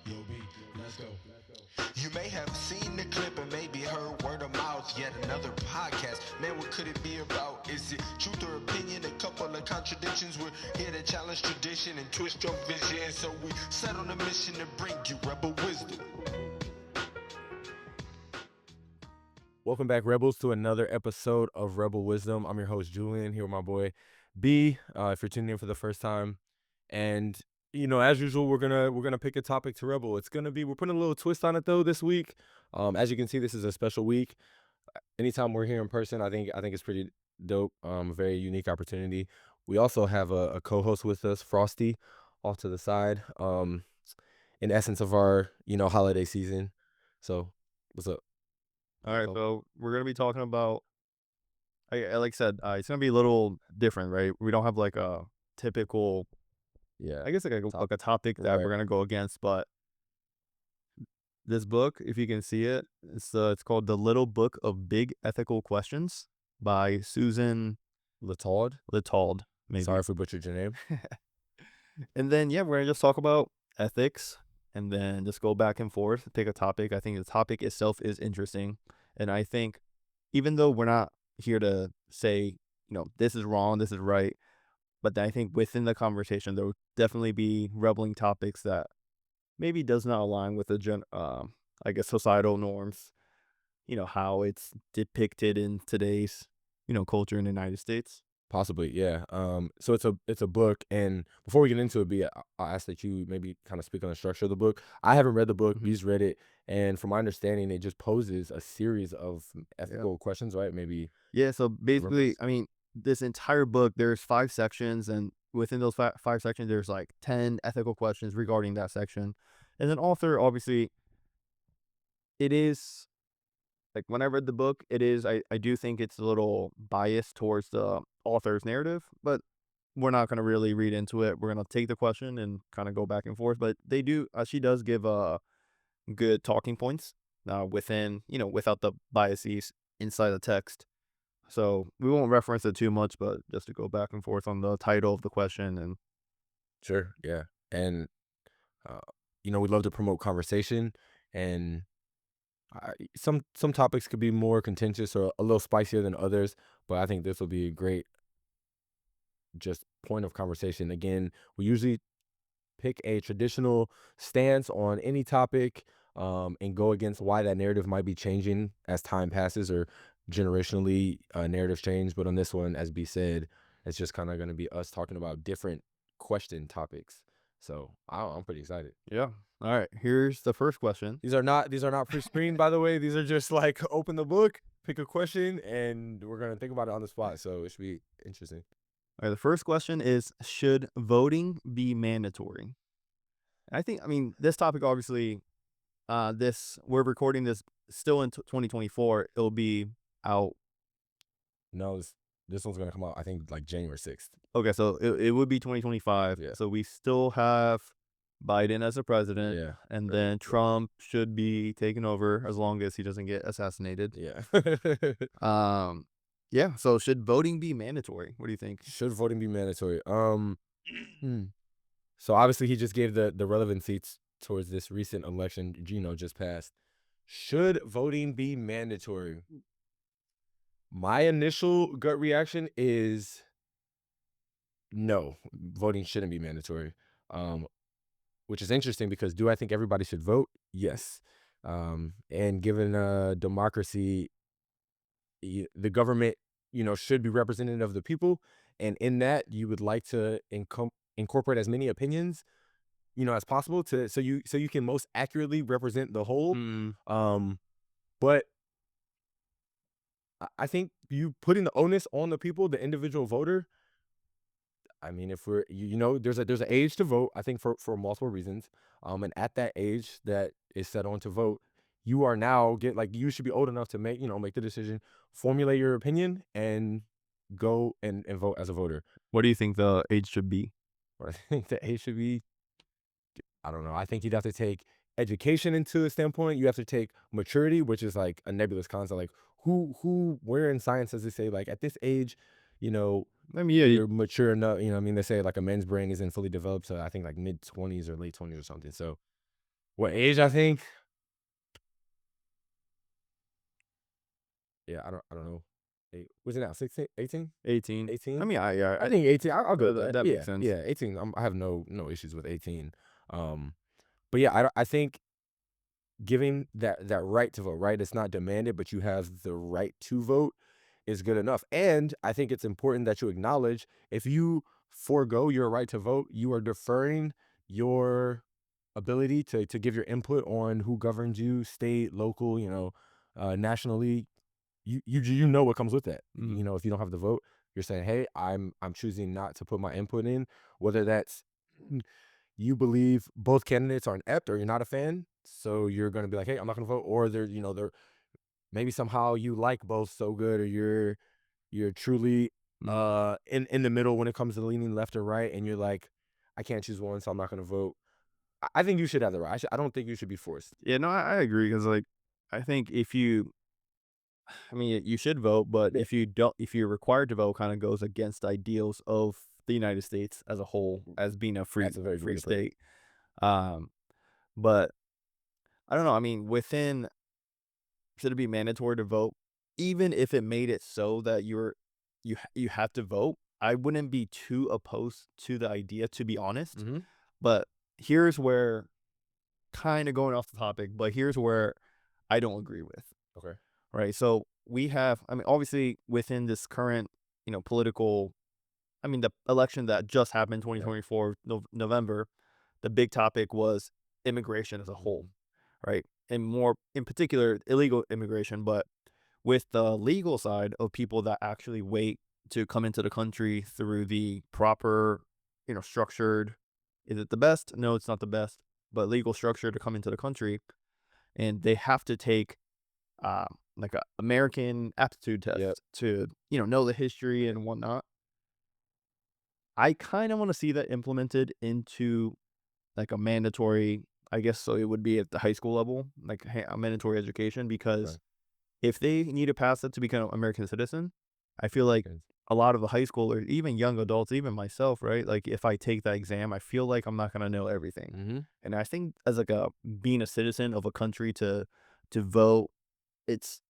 Yo, B, let's go. You may have seen the clip and maybe heard word of mouth, yet another podcast. Man, what could it be about? Is it truth or opinion? A couple of contradictions. We're here to challenge tradition and twist your vision. So we set on a mission to bring you rebel wisdom. Welcome back, Rebels, to another episode of Rebel Wisdom. I'm your host, Julian, here with my boy B. If you're tuning in for the first time, and as usual, we're gonna pick a topic to rebel. We're putting a little twist on it though this week. As you can see, this is a special week. Anytime we're here in person, I think it's pretty dope. A very unique opportunity. We also have a co-host with us, Frosty, off to the side. In essence of our holiday season. So, what's up? All right, So- so we're gonna be talking about, like I said, it's gonna be a little different, right? We don't have like a typical, Yeah, I guess like a topic that Right. we're gonna go against, but this book, if you can see it, it's called The Little Book of Big Ethical Questions by Susan LeTauld. maybe. Sorry if we butchered your name. And then we're gonna just talk about ethics, and then just go back and forth, pick a topic. I think the topic itself is interesting, and I think even though we're not here to say this is wrong, this is right, but I think within the conversation there will definitely be rebelling topics that maybe does not align with the I guess societal norms. How it's depicted in today's culture in the United States. Possibly, yeah. So it's a book, and before we get into it, I'll ask that you maybe kind of speak on the structure of the book. I haven't read the book. Mhm. B's read it, and from my understanding, it just poses a series of ethical questions, right? Maybe. Yeah, so basically, Reference. I mean, this entire book, there's 5 sections, and within those 5 sections, there's like 10 ethical questions regarding that section. And then author, obviously, it is like when I read the book, I do think it's a little biased towards the author's narrative, but we're not going to really read into it. We're going to take the question and kind of go back and forth. But she does give good talking points within, without the biases inside the text. So we won't reference it too much, but just to go back and forth on the title of the question. And Sure, yeah, and uh, we love to promote conversation, and some topics could be more contentious or a little spicier than others, but I think this will be a great just point of conversation. Again, we usually pick a traditional stance on any topic, and go against why that narrative might be changing as time passes or generationally narratives change. But on this one, as B said, it's just kind of going to be us talking about different question topics. So I'm pretty excited. yeah. All right, here's the first question. These are not pre-screened, by the way. These are just like open the book, pick a question, and we're gonna think about it on the spot. So it should be interesting. All right, the first question is, should voting be mandatory? I mean, this topic, obviously, we're recording this still in 2024. It'll be out. No, this one's gonna come out, I think, like January 6th. Okay, so it would be 2025. Yeah. So we still have Biden as a president. Yeah. And Very then good. Trump should be taken over as long as he doesn't get assassinated. Yeah. Yeah. So should voting be mandatory? What do you think? Should voting be mandatory? So obviously he just gave the relevant seats towards this recent election, just passed. Should voting be mandatory? My initial gut reaction is no, voting shouldn't be mandatory. Which is interesting because do I think everybody should vote? Yes. And given democracy, the government, should be representative of the people, and in that you would like to incorporate as many opinions, as possible so you can most accurately represent the whole. But I think you putting the onus on the people, the individual voter. I mean, if we're there's an age to vote, I think for multiple reasons. And at that age that is set on to vote, you are now you should be old enough to make the decision, formulate your opinion, and go and vote as a voter. What do you think the age should be? What I think the age should be, I don't know. I think you'd have to take education into a standpoint. You have to take maturity, which is like a nebulous concept. Like where in science does it say like at this age, I mean, yeah, you're mature enough, I mean, they say like a man's brain isn't fully developed, so I think like mid-20s or late 20s or something. So What age? I think. Yeah, I don't know. Was it now 16, 18? 18. 18? I mean, yeah, I think 18. I'll go with that. that Yeah, makes sense. yeah, 18. I have no issues with 18. But yeah, I think giving that right to vote, right? It's not demanded, but you have the right to vote is good enough. And I think it's important that you acknowledge if you forego your right to vote, you are deferring your ability to give your input on who governs you, state, local, nationally. You know what comes with that. Mhm. If you don't have the vote, you're saying, hey, I'm choosing not to put my input in, whether that's you believe both candidates are inept or you're not a fan, so you're going to be like, hey, I'm not going to vote, or they're maybe somehow you like both so good, or you're truly Mhm. in the middle when it comes to leaning left or right, and you're like, I can't choose one, so I'm not going to vote. I think you should have the right. I don't think you should be forced. Yeah, no, I agree because like I think I mean, you should vote, but Yeah. if you're required to vote, kind of goes against the ideals of the United States as a whole, as being a That's a very good way free to put it. state. Um, but I don't know. I mean, should it be mandatory to vote, even if it made it so that you have to vote? I wouldn't be too opposed to the idea, to be honest. Mm-hmm. But here's where, kind of going off the topic, but here's where I don't agree with. Okay. Right. So we have, I mean, obviously within this current, political, I mean, the election that just happened, Yeah. 2024, November, the big topic was immigration as a whole, Mm-hmm. right? And more in particular, illegal immigration, but with the legal side of people that actually wait to come into the country through the proper, structured, is it the best? No, it's not the best, but legal structure to come into the country. And they have to take uh, like a American aptitude Yep. test to, know the history and whatnot. I kind of want to see that implemented into like a mandatory, I guess, so it would be at the high school level, like a mandatory education, because Okay. if they need to pass it to become an American citizen, I feel like Good. a lot of the high schoolers, even young adults, even myself, right? Like if I take that exam, I feel like I'm not going to know everything. Mm-hmm. And I think as like being a citizen of a country to vote, it's,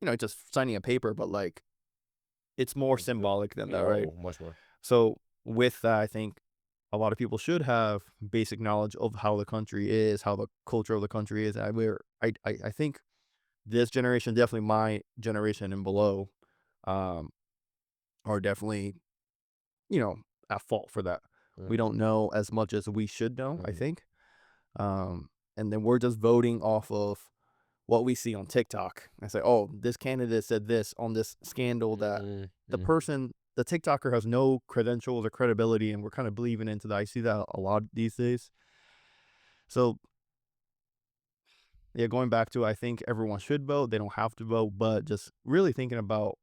it's just signing a paper, but like it's more symbolic than that, right? Oh, much more. So with that, I think a lot of people should have basic knowledge of how the country is, how the culture of the country is. I think this generation, definitely my generation and below, um, are definitely, at fault for that. Yeah. We don't know as much as we should know, I Mhm. think. And then we're just voting off of what we see on TikTok. I say, oh, this candidate said this on this scandal that Mhm. the TikToker has no credentials or credibility, and we're kind of believing into that. I see that a lot these days. So, yeah, going back to, I think everyone should vote. They don't have to vote, but just really thinking about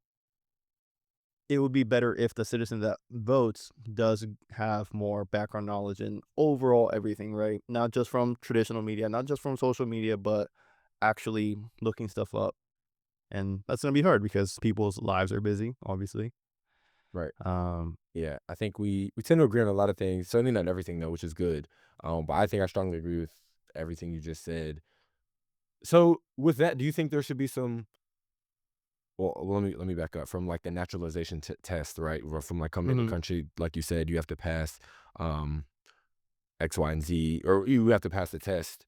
it would be better if the citizen that votes does have more background knowledge and overall everything, right? Not just from traditional media, not just from social media, but actually looking stuff up. And that's going to be hard because people's lives are busy, obviously. Right. Um, Yeah, I think we tend to agree on a lot of things. Certainly not everything though, which is good. But I think I strongly agree with everything you just said. So with that, do you think there should be some? Well, let me back up from like the naturalization test, right? Or from like coming into the mhm. country, like you said, you have to pass um X, Y, and Z, or you have to pass the test.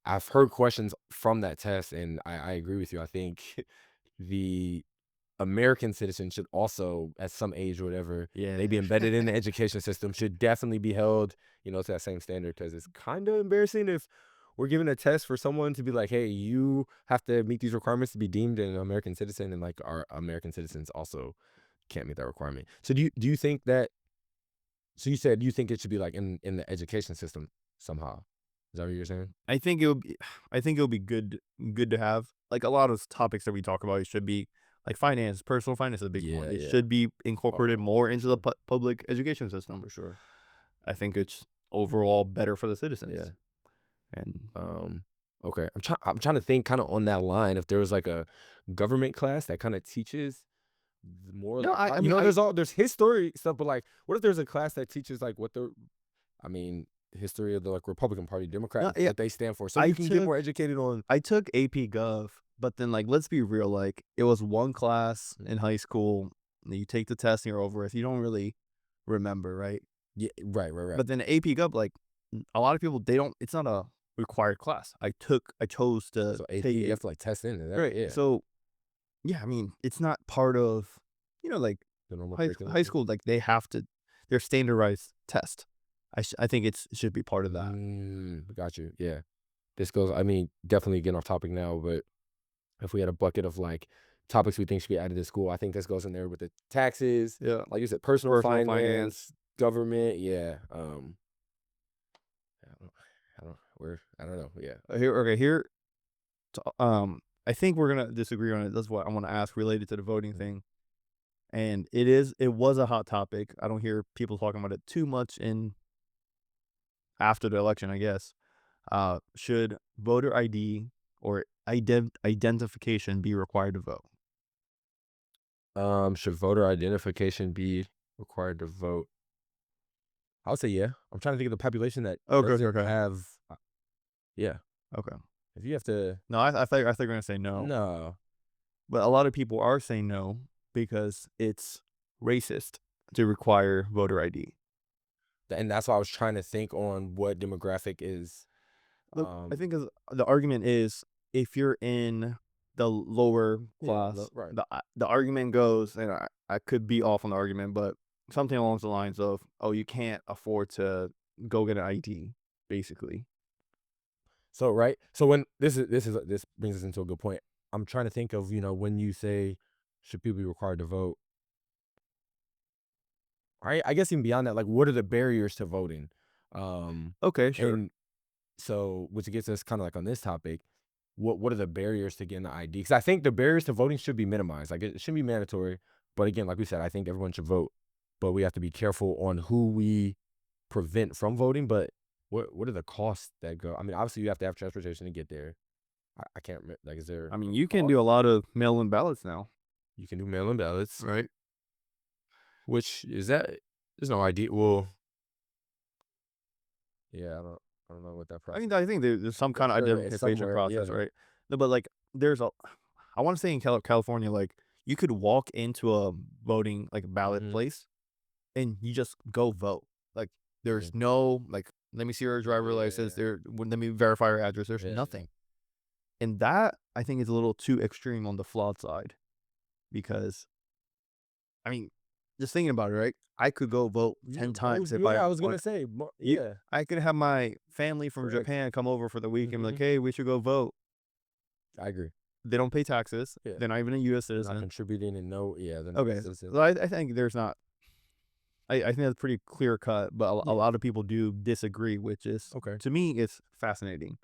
I've heard questions from that test, and I agree with you. I think the American citizens should also, at some age or whatever, Yeah. they be embedded in the education system, should definitely be held, to that same standard. Because it's kind of embarrassing if we're giving a test for someone to be like, hey, you have to meet these requirements to be deemed an American citizen, and like our American citizens also can't meet that requirement. So do you think that? So you said you think it should be like in the education system somehow. Is that what you're saying? I think it would be I think it would be good to have. Like a lot of topics that we talk about, it should be like finance, personal finance is a big one. Yeah, It yeah, should be incorporated more into the mm, public education system. for sure. I think it's overall better for the Yeah. citizens. And Um, okay. I'm trying to think kind of on that line if there was like a government class that kind of teaches more no, like I mean there's history stuff, but like what if there's a class that teaches like what the I mean, history of the like Republican Party, Democrat, No, yeah. what they stand for, so I you can get took- more educated on. I took AP Gov, but then like let's be real, like it was one class in high school. And you take the test and you're over with. You don't really remember, right? Yeah, right. But then AP Gov, like a lot of people, they don't. It's not a required class. I chose to So AP, take you it. have to like test into that. Right. Yeah. So yeah, I mean, it's not part of like The normal high curriculum. school. Like they have to, their standardized test. I think it should be part of that. Got you. Yeah. This goes. I mean, definitely getting off topic now, but if we had a bucket of like topics we think should be added to school, I think this goes in there with the taxes. Yeah. Like you said, personal Personal finance, government. Yeah. I don't know. Yeah. Here. I think we're gonna disagree on it. That's what I want to ask related to the voting thing. And it was a hot topic. I don't hear people talking about it too much after the election, I guess. Should voter ID or identification be required to vote? Should voter identification be required to vote? I would say yeah. I'm trying to think of the population that doesn't have. Yeah. Okay. If you have to. No, I thought you were gonna say no. No. But a lot of people are saying no because it's racist to require voter ID. And that's why I was trying to think on what demographic is. Look, I think the argument is if you're in the lower class, right. The argument goes, and I could be off on the argument, but something along the lines of, oh, you can't afford to go get an ID, basically. So right. So when this brings us into a good point. I'm trying to think of when you say should people be required to vote. Right. I guess even beyond that, like what are the barriers to voting? Okay, sure. And so, which gets us kind of like on this topic, what are the barriers to getting the ID? Because I think the barriers to voting should be minimized. Like it shouldn't be mandatory. But again, like we said, I think everyone should vote. But we have to be careful on who we prevent from voting. But what are the costs that go? I mean, obviously you have to have transportation to get there. I can't remember. Like, is there? I mean, you can do a lot of mail-in ballots now. You can do mail-in ballots, right? Which is that? There's no ID. Well, yeah, I don't know what that process. I think there's some kind of identification process, right? No, but like I want to say in California, like you could walk into a voting like ballot place, and you just go vote. Like there's no like, let me see your driver license. Let me verify your address. There's nothing, and that I think is a little too extreme on the flawed side, because I mean, just thinking about it, right? I could go vote 10 times if I was gonna say, yeah. I could have my family from Japan come over for the week and be like, hey, we should go vote. I agree. They don't pay taxes. Yeah. They're not even a U.S. citizen. Not contributing and Okay. So I think there's not. I think that's pretty clear cut, but a lot of people do disagree, which is to me it's fascinating.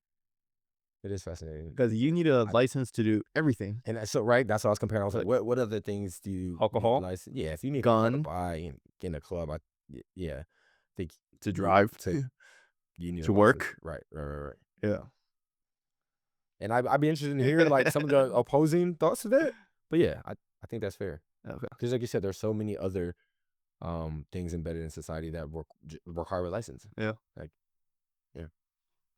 It is fascinating because you need a license to do everything. And so right, that's what I was comparing. I was like, what other things do you alcohol? License? Yeah, if you need gun to buy and get in a club, I think to drive you need to work. Right. Yeah. And I'd be interested in hearing like some of the opposing thoughts to that. But yeah, I think that's fair. Okay. Because like you said, there's so many other things embedded in society that require a license. Yeah.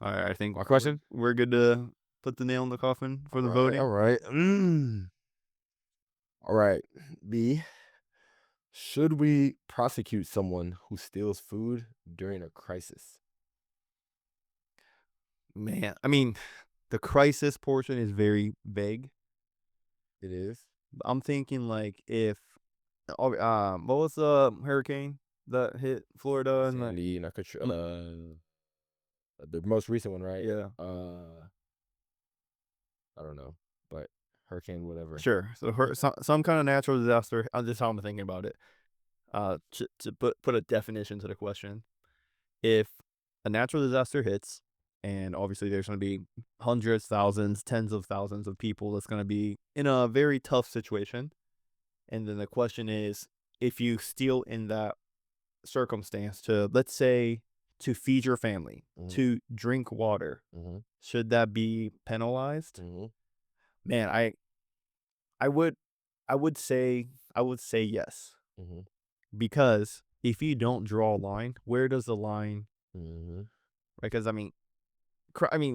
All right. I think my question. We're good to put the nail in the coffin for the voting. All right. All right. B. Should we prosecute someone who steals food during a crisis? Man, I mean, the crisis portion is very vague. It is. I'm thinking like if, what was the hurricane that hit Florida and Sandy, not the most recent one, right? Yeah. I don't know, but hurricane, whatever. Sure. So some kind of natural disaster. Just how I'm thinking about it. To put a definition to the question, if a natural disaster hits, and obviously there's going to be hundreds, thousands, tens of thousands of people that's going to be in a very tough situation, and then the question is, if you steal in that circumstance to, let's say, to feed your family, to drink water, should that be penalized? Man, I would say yes. Because if you don't draw a line, where does the line Because I mean,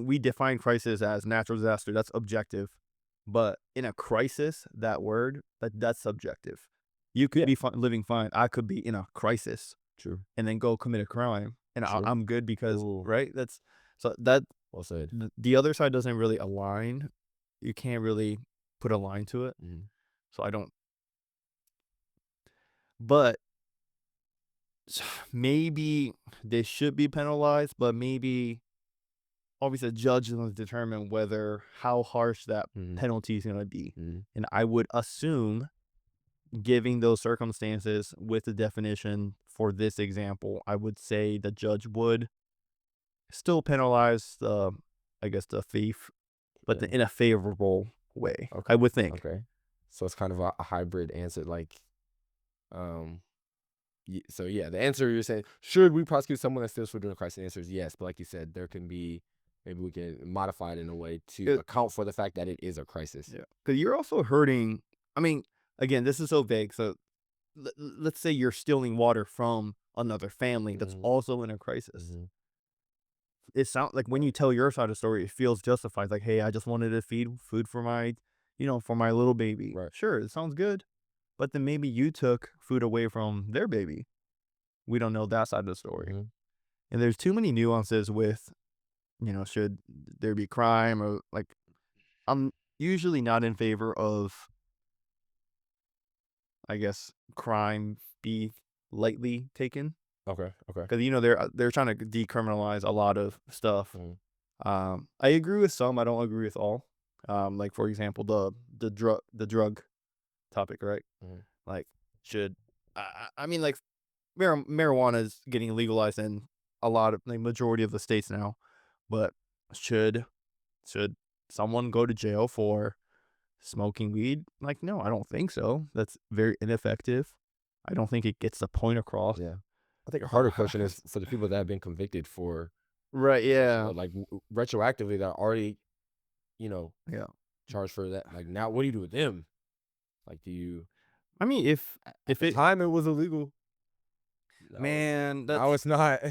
we define crisis as natural disaster. That's objective. But in a crisis, that word, that's subjective. You could be living fine. I could be in a crisis. True. And then go commit a crime, and True. I'm good because Ooh. right. That's so that. Well said. The other side doesn't really align. You can't really put a line to it. So I don't. But maybe they should be penalized, but maybe obviously a judge is going to determine how harsh that penalty is going to be. And I would assume, giving those circumstances with the definition for this example, I would say the judge would still penalize the thief, but in a favorable way. Okay. I would think. Okay. So it's kind of a hybrid answer, like, so yeah, the answer you're saying, should we prosecute someone that steals food during a crisis? The answer is yes, but like you said, there can be, maybe we can modify it in a way to account for the fact that it is a crisis. Yeah, because you're also hurting. I mean, again, this is so vague. So let's say you're stealing water from another family that's also in a crisis. It sounds like when you tell your side of the story, it feels justified. Like, hey, I just wanted to feed food for my, for my little baby. Right. Sure, it sounds good. But then maybe you took food away from their baby. We don't know that side of the story. And there's too many nuances with, should there be crime or like, I'm usually not in favor of, I guess, crime be lightly taken. Okay. Because they're trying to decriminalize a lot of stuff. I agree with some. I don't agree with all. Like for example, the drug topic, right? Like I mean, like marijuana is getting legalized in a lot of majority of the states now, but should someone go to jail for smoking weed? Like, no, I don't think so. That's very ineffective. I don't think it gets the point across. Yeah. I think a harder question is for the people that have been convicted for, right? Yeah, like retroactively that are already, charged for that. Like, now what do you do with them? Like, do you? I mean, if At the time it was illegal, man, now it's not.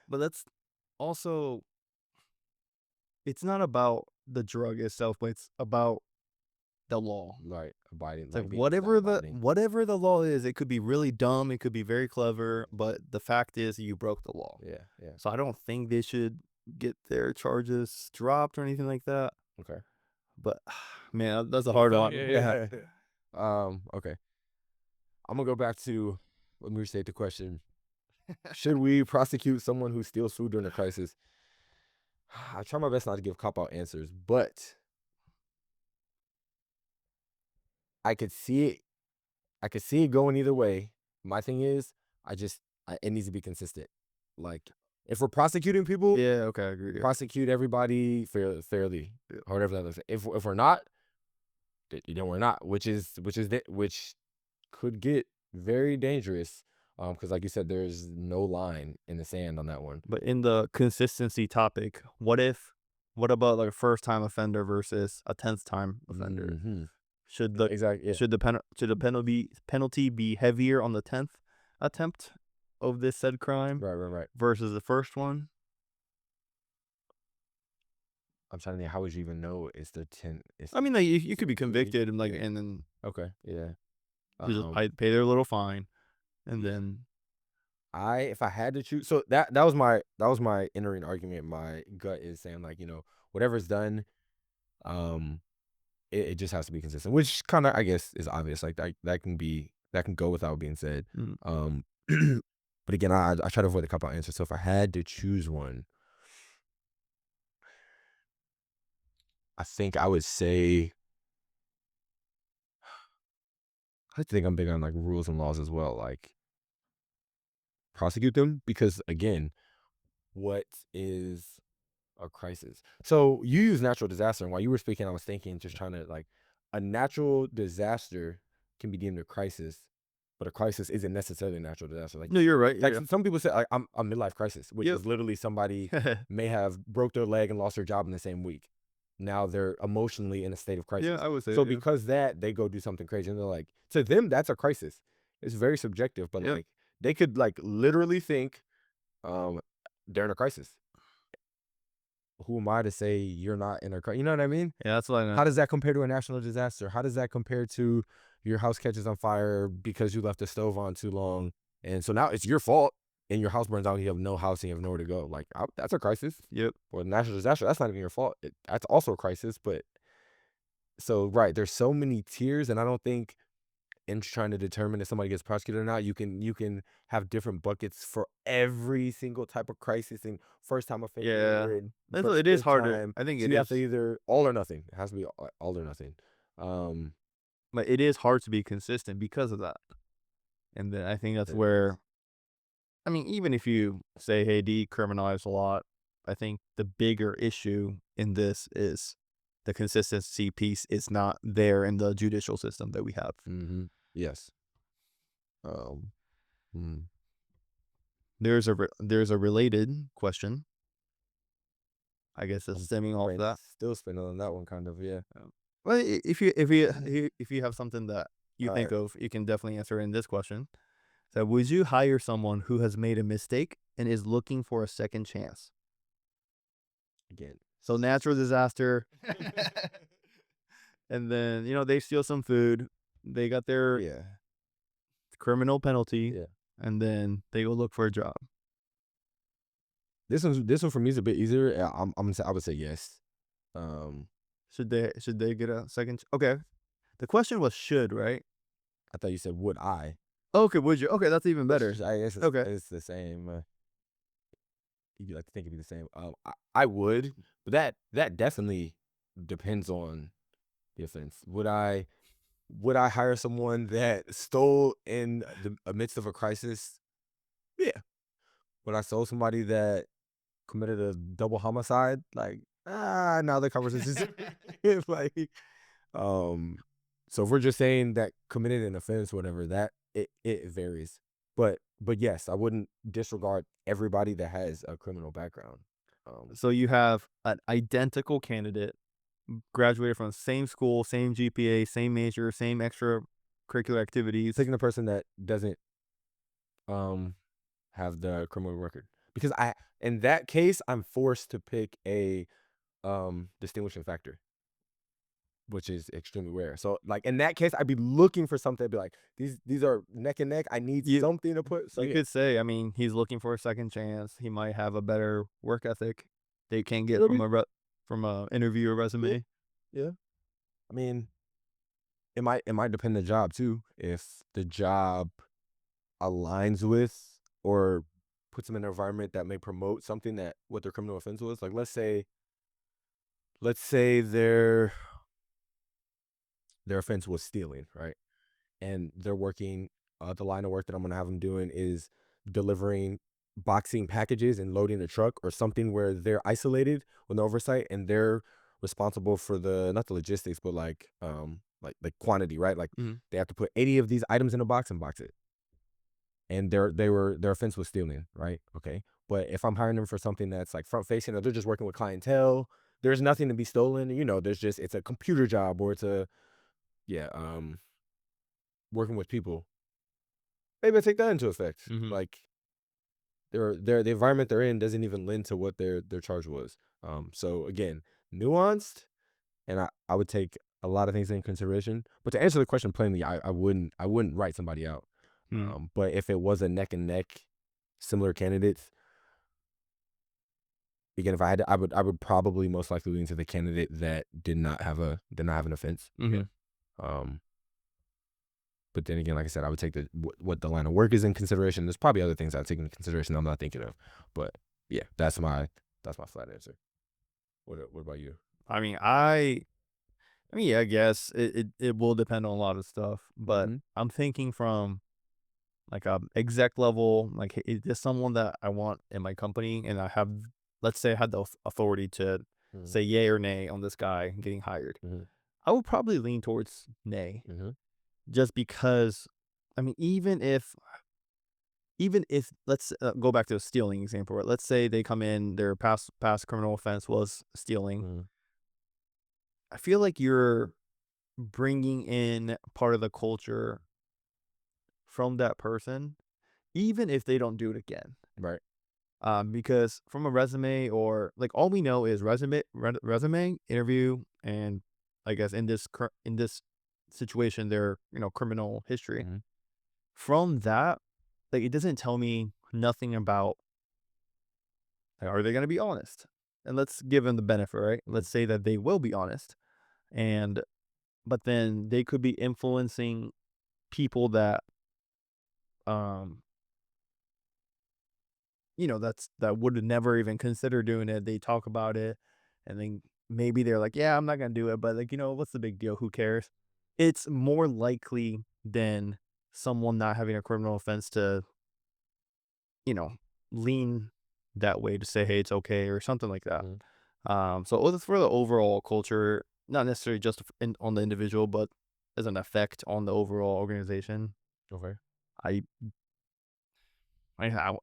But that's also, it's not about the drug itself, but it's about the law. Right, abiding. It's like whatever the law is, it could be really dumb, it could be very clever, but the fact is you broke the law. Yeah. So I don't think they should get their charges dropped or anything like that. Okay. But man, that's a hard one. Yeah. Okay. I'm gonna go back to, let me restate the question. Should we prosecute someone who steals food during a crisis? I try my best not to give cop-out answers, but I could see it going either way. My thing is, it needs to be consistent. Like, if we're prosecuting people, yeah, okay, I agree. Prosecute everybody fairly, or whatever that looks like. If we're not, then we're not, which could get very dangerous. Because like you said, there's no line in the sand on that one. But in the consistency topic, what about like a first time offender versus a 10th time offender? Should the penalty be heavier on the 10th attempt of this said crime? Right. Versus the first one? I'm trying to think, how would you even know it's the 10th? I mean, like, you could be convicted and like, and then okay, yeah, just pay their little fine, and then if I had to choose, so that was my entering argument. My gut is saying, like, whatever's done, it just has to be consistent, which kind of, I guess, is obvious. Like that can go without being said. But again, I try to avoid the cop-out answer. So if I had to choose one, I think I would say, I think I'm big on like rules and laws as well. Like, prosecute them, because again, what is a crisis? So you use natural disaster, and while you were speaking, I was thinking, just trying to, like, a natural disaster can be deemed a crisis, but a crisis isn't necessarily a natural disaster. Like, no, you're right. Like, some people say, like, I'm a midlife crisis, which is literally somebody may have broke their leg and lost their job in the same week. Now they're emotionally in a state of crisis. Yeah, I would say so. Because that, they go do something crazy, and they're like, to them, that's a crisis. It's very subjective, but like, they could like literally think they're in a crisis, who am I to say you're not in a crisis? You know what I mean? Yeah, that's what I know. How does that compare to a national disaster? How does that compare to your house catches on fire because you left the stove on too long? And so now it's your fault and your house burns out and you have no house and you have nowhere to go. Like, that's a crisis. Yep. Or a national disaster, that's not even your fault. That's also a crisis. But so, right, there's so many tiers, and I don't think in trying to determine if somebody gets prosecuted or not, you can have different buckets for every single type of crisis and first time offender. Yeah. And It is fifth harder. time. I think So it you have is. to either all or nothing. It has to be all or nothing. But it is hard to be consistent because of that. And then I think that's where, I mean, even if you say, hey, decriminalize a lot, I think the bigger issue in this is the consistency piece is not there in the judicial system that we have. Yes. There's a related question. I guess it's stemming off that. Still spinning on that one, kind of, yeah. Well, if you have something that you think of, you can definitely answer in this question. So, would you hire someone who has made a mistake and is looking for a second chance? Again. So, natural disaster, and then they steal some food, they got their criminal penalty, and then they go look for a job. This one for me is a bit easier. I would say yes. Should they get a second? Okay, the question was should, right? I thought you said would I. Okay, would you? Okay, that's even better. I guess it's the same. You'd like to think it'd be the same. I would, but that definitely depends on the offense. Would I hire someone that stole in the midst of a crisis? Yeah. Would I stole somebody that committed a double homicide? Like, now the conversation is like, so if we're just saying that committed an offense, whatever, that it varies. But yes, I wouldn't disregard everybody that has a criminal background. So you have an identical candidate, graduated from the same school, same GPA, same major, same extracurricular activities. Taking the person that doesn't have the criminal record, because in that case I'm forced to pick a distinguishing factor, which is extremely rare. So like in that case, I'd be looking for something to be like, these are neck and neck. I need something to put. So you could say, I mean, he's looking for a second chance. He might have a better work ethic they can get from a interview or resume. Yeah. I mean, it might depend on the job too. If the job aligns with or puts them in an environment that may promote something that what their criminal offense was. Like let's say their offense was stealing, right? And they're working, the line of work that I'm going to have them doing is delivering boxing packages and loading a truck or something where they're isolated with no oversight and they're responsible for not the logistics, but like quantity, right? Like they have to put 80 of these items in a box and box it. And their offense was stealing, right? Okay. But if I'm hiring them for something that's like front facing or they're just working with clientele, there's nothing to be stolen. It's a computer job or it's working with people. Maybe I take that into effect. Like the environment they're in doesn't even lend to what their charge was. So again, nuanced, and I would take a lot of things in consideration. But to answer the question plainly, I wouldn't write somebody out. But if it was a neck and neck, similar candidates, again, if I had, I would probably most likely lean to the candidate that did not have an offense. But then again, like I said, I would take what the line of work is in consideration. There's probably other things I'd take into consideration I'm not thinking of. But yeah, that's my flat answer. What about you? I mean, I guess it will depend on a lot of stuff, but I'm thinking from like a exec level, like is this someone that I want in my company, and I have, let's say I had the authority to say yay or nay on this guy getting hired. I would probably lean towards nay, just because, I mean, even if let's go back to the stealing example, right? Let's say they come in, their past criminal offense was stealing. I feel like you're bringing in part of the culture from that person, even if they don't do it again. Right. Because from a resume or like all we know is resume, interview, and I guess in this situation, their criminal history. Mhm. From that, like it doesn't tell me nothing about like, are they going to be honest? And let's give them the benefit, right? Let's say that they will be honest, and but then they could be influencing people that um that would never even consider doing it. They talk about it, and then maybe they're like, yeah, I'm not gonna do it, but like, what's the big deal? Who cares? It's more likely than someone not having a criminal offense to, you know, lean that way to say, hey, it's okay or something like that. Mhm. So it's for the overall culture, not necessarily just on the individual, but as an effect on the overall organization. Okay. I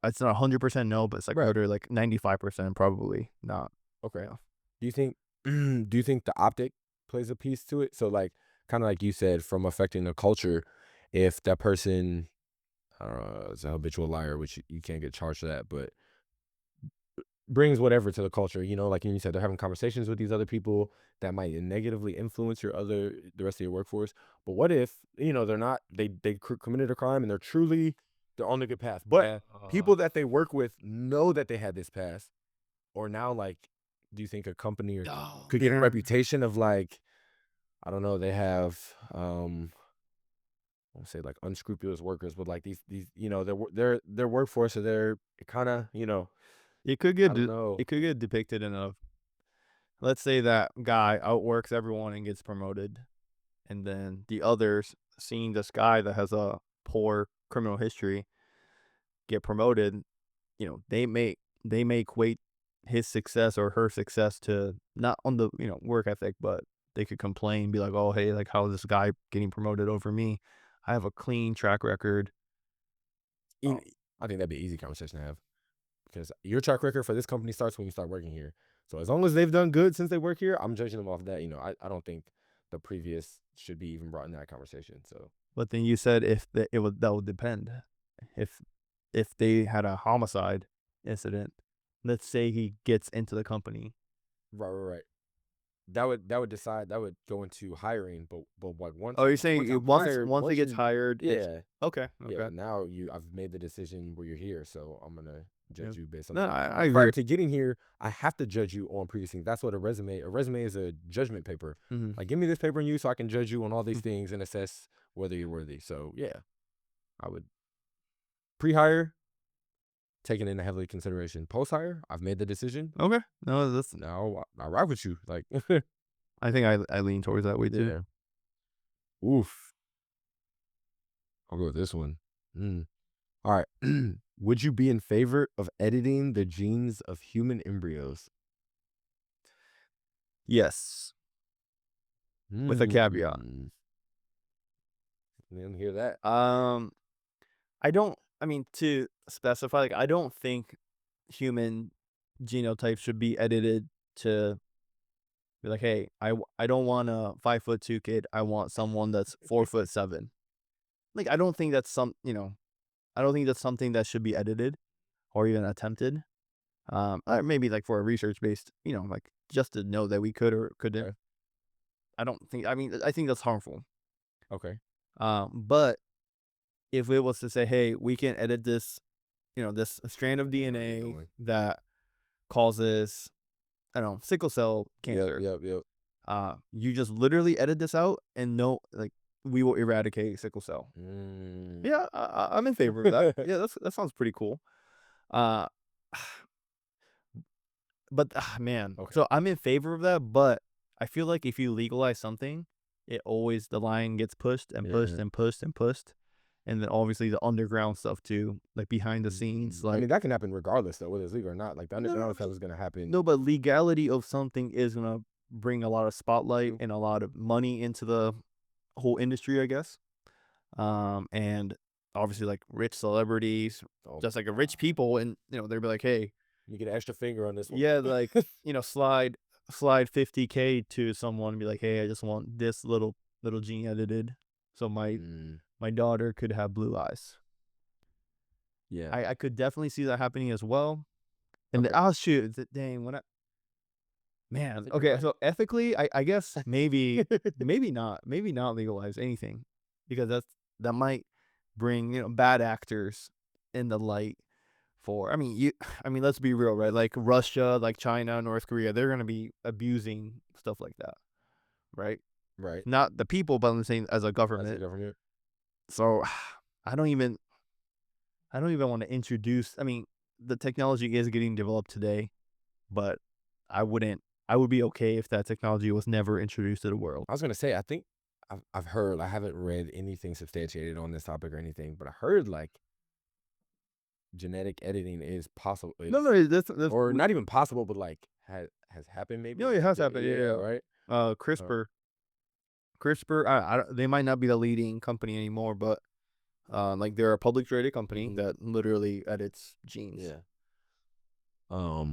it's not 100% no, but it's like Right. better like 95% probably not. Okay. Yeah. Do you think do you think the optic plays a piece to it? So like kind of like you said, from affecting the culture, if that person, I don't know, is a habitual liar, which you can't get charged for that, but brings whatever to the culture, like you said, they're having conversations with these other people that might negatively influence the rest of your workforce. But what if, they're not, they committed a crime and they're on the good path, but people that they work with know that they had this past, or now like, do you think a company could get a reputation of like, I don't know, they have, I want to say like unscrupulous workers, but like these, their workforce, so they're kind of, It could I get don't know. it could get depicted in a, let's say that guy outworks everyone and gets promoted, and then the others seeing this guy that has a poor criminal history get promoted, they may equate his success or her success to not on the work ethic, but they could complain, be like, oh hey, like how is this guy getting promoted over me? I have a clean track record. Oh, I think that'd be an easy conversation to have, because your track record for this company starts when you start working here. So as long as they've done good since they work here, I'm judging them off that. I don't think the previous should be even brought in that conversation. So But then you said that would depend. If if they had a homicide incident, let's say he gets into the company. right. That would go into hiring, but like Oh, you're once saying I'm once hired, once he gets hired, it's yeah, okay. yeah. Okay. Now I've made the decision where you're here, so I'm gonna Yeah. judge you based on No, that. I Prior agree. to getting here, I have to judge you on previous things. That's what a resume is, a judgment paper. Mm-hmm. Like, give me this paper and you, so I can judge you on all these things and assess whether you're worthy. So yeah, I would pre-hire, taking into heavily consideration. Post-hire, I've made the decision. Okay. No, that's. Now I ride with you. Like, I think I lean towards that way too. yeah. Oof. I'll go with this one. All right. Would you be in favor of editing the genes of human embryos? Yes, with a caveat. Didn't hear that. I don't. I mean, to specify, like, I don't think human genotype should be edited to be like, hey, I don't want a 5'2" kid. I want someone that's 4'7". Like, I don't think that's I don't think that's something that should be edited or even attempted. Or maybe like for a research based, like just to know that we could or couldn't. Okay. I don't think. I mean, I think that's harmful. Okay. But if it was to say, hey, we can edit this, this strand of Where are you DNA going? that causes, I don't know, sickle cell cancer. Yep. You just literally edit this out and no, like, we will eradicate sickle cell. Yeah, I'm in favor of that. Yeah, that sounds pretty cool. Uh, but man, Okay. so I'm in favor of that, but I feel like if you legalize something, the line gets pushed and pushed Yeah. and pushed and pushed. And then obviously the underground stuff too, like behind the scenes. I Like, mean, that can happen regardless, though, whether it's legal or not. Like, the no, underground stuff is going to happen. no, but legality of something is gonna bring a lot of spotlight True. and a lot of money into the whole industry, I guess. And obviously like rich celebrities, Oh, just like a rich people, and they'd be like, hey, you get an extra finger on this one. yeah, like slide 50K to someone and be like, hey, I just want this little gene edited, so my daughter could have blue eyes. Yeah. I could definitely see that happening as well. And Okay. oh shoot, dang, man. think you're Okay, right. so ethically, I guess maybe maybe not legalize anything, because that might bring bad actors in the light. For I mean, let's be real, right? Like Russia, like China, North Korea, they're gonna be abusing stuff like that, right? Right. Not the people, but I'm saying as a As a government. government. So I don't even want to introduce. I mean, the technology is getting developed today, but I would be okay if that technology was never introduced to the world. I was gonna say, I think I've heard, I haven't read anything substantiated on this topic or anything, but I heard like genetic editing is possible, No, that's or not even possible, but like has happened maybe. no, it has happened. Yeah, Yeah. right. CRISPR. They might not be the leading company anymore, but like they're a public traded company that literally edits genes. Yeah.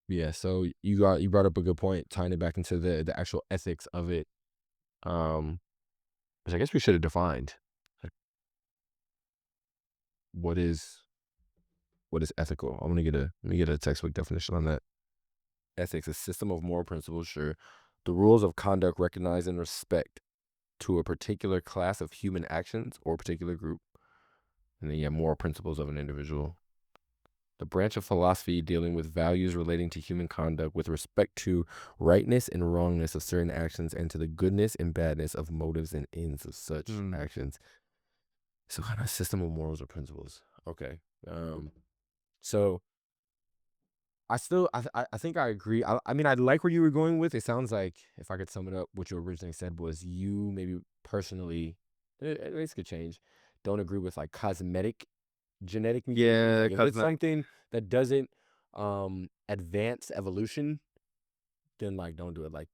Yeah. So you brought up a good point, tying it back into the actual ethics of it. Which I guess we should have defined. Like, what is ethical? Let me get a textbook definition on that. Ethics, a system of moral principles, sure. The rules of conduct recognized and respect to a particular class of human actions or particular group. And then you have moral principles of an individual. The branch of philosophy dealing with values relating to human conduct with respect to rightness and wrongness of certain actions and to the goodness and badness of motives and ends of such actions. So kind of system of morals or principles. Okay. So I think I agree. I mean, I like where you were going with. It sounds like, if I could sum it up, what you originally said was you maybe personally, this could change, don't agree with like cosmetic genetic mutations. Yeah, Like, if it's something that doesn't advance evolution, then like don't do it. Like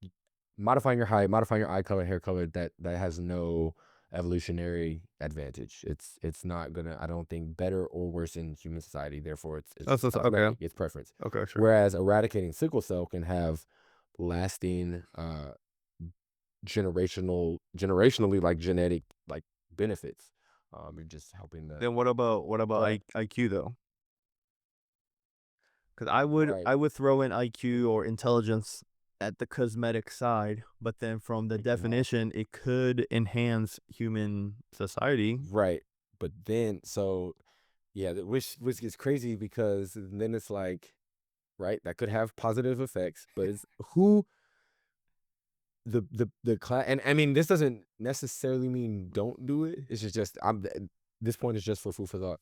modifying your height, modifying your eye color, hair color, that has no evolutionary advantage. It's not gonna, I don't think, better or worse in human society. Therefore, it's okay. cosmetic, it's preference. Okay, sure. Whereas eradicating sickle cell can have lasting generationally like genetic like benefits. You're just helping the. Then what about IQ though? Because I would throw in IQ or intelligence at the cosmetic side, but then from the definition, it could enhance human society. Right. But then, so yeah, which gets crazy, because then it's like, right, that could have positive effects, but it's who the class. And I mean, this doesn't necessarily mean don't do it. It's just this point is just for food for thought.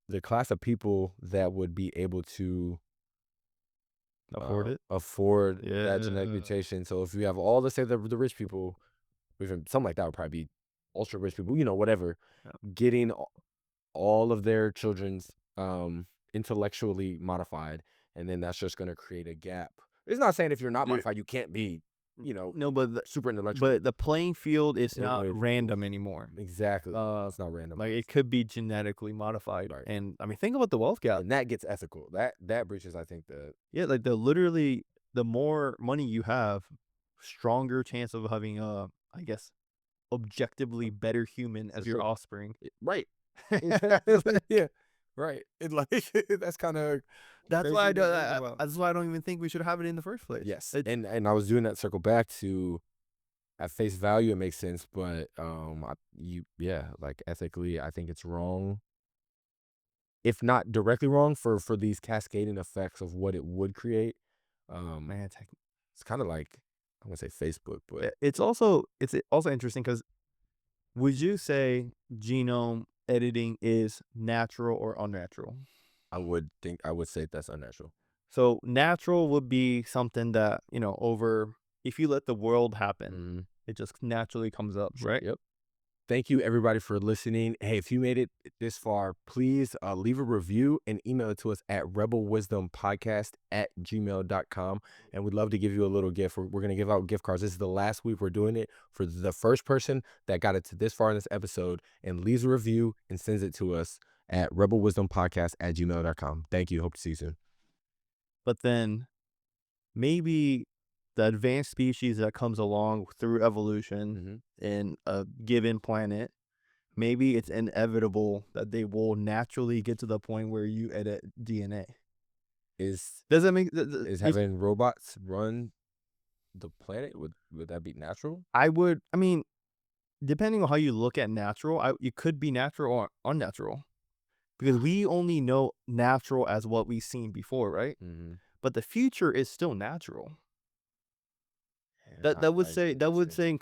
The class of people that would be able to afford that genetic mutation. So if you have all, let's say, the rich people, even something like that would probably be ultra rich people, whatever, getting all of their children's intellectually modified, and then that's just going to create a gap. It's not saying if you're not modified, you can't be, No, but super intellectual. but the playing field is not random anymore. Exactly. It's not random. Like it could be genetically modified. Right. And I mean, think about the wealth gap. And that gets ethical. That breaches, I think, like the more money you have, stronger chance of having I guess, objectively better human as your offspring. Right. Yeah. Right. It like that's kind of that's why I don't even think we should have it in the first place. Yes. And I was doing that circle back to, at face value, it makes sense, but like ethically, I think it's wrong. If not directly wrong, for these cascading effects of what it would create. Man, it's kind of like, I'm gonna say Facebook, but it's also interesting because would you say genome editing is natural or unnatural? I would say that's unnatural. So natural would be something that, if you let the world happen, it just naturally comes up, right? Yep. Thank you, everybody, for listening. Hey, if you made it this far, please leave a review and email it to us at rebelwisdompodcast@gmail.com. And we'd love to give you a little gift. We're going to give out gift cards. This is the last week we're doing it. For the first person that got it to this far in this episode and leaves a review and sends it to us at rebelwisdompodcast@gmail.com. Thank you. Hope to see you soon. But then maybe the advanced species that comes along through evolution in a given planet maybe it's inevitable that they will naturally get to the point where you edit DNA. Does that make is having robots run the planet, would that be natural? I mean, depending on how you look at natural, it could be natural or unnatural, because we only know natural as what we've seen before, right? But the future is still natural. That would say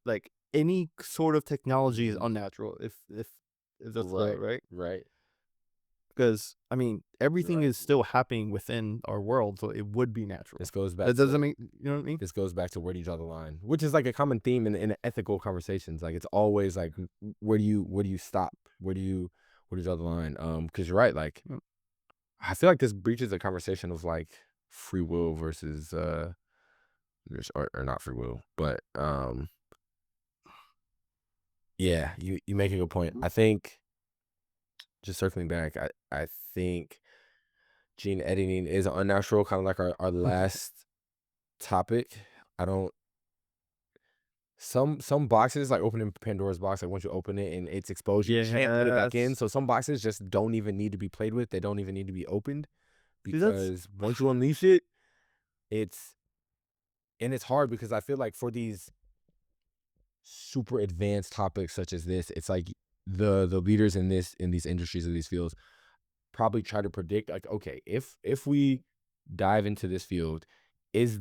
like any sort of technology is unnatural if that's right. Right. Because I mean, everything is still happening within our world, so it would be natural. This goes back. That doesn't mean, you know what I mean? This goes back to where do you draw the line, which is like a common theme in ethical conversations. Like it's always like, where do you stop? Where do you draw the line? Because you're right. Like, I feel like this breaches a conversation of like free will versus or not free will, but yeah, you make a good point. I think, just circling back, I think gene editing is unnatural, kind of like our last topic. I don't. Some boxes, like opening Pandora's box, like once you open it and it's exposed, you can't put it back in. So some boxes just don't even need to be played with. They don't even need to be opened, because once you unleash it, it's hard, because I feel like for these super advanced topics such as this, it's like the leaders in these industries or these fields probably try to predict, like, okay, if we dive into this field, is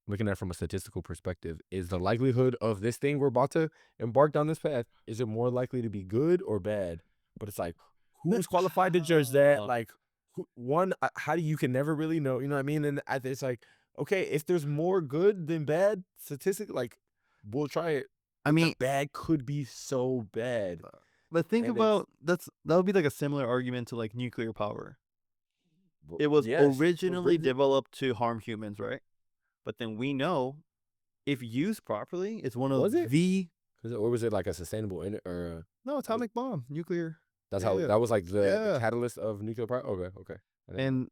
looking at it from a statistical perspective, is the likelihood of this thing we're about to embark down this path, is it more likely to be good or bad? But it's like, who's qualified to judge that? Like, how do you can never really know, you know what I mean? And it's like, okay, if there's more good than bad statistically, like, we'll try it. I mean, bad could be so bad. But think about that would be like a similar argument to like nuclear power. It was originally developed to harm humans, right? But then we know, if used properly, it's one of or was it like a sustainable no, atomic bomb, nuclear. That's how that was like the catalyst of nuclear power. Okay. And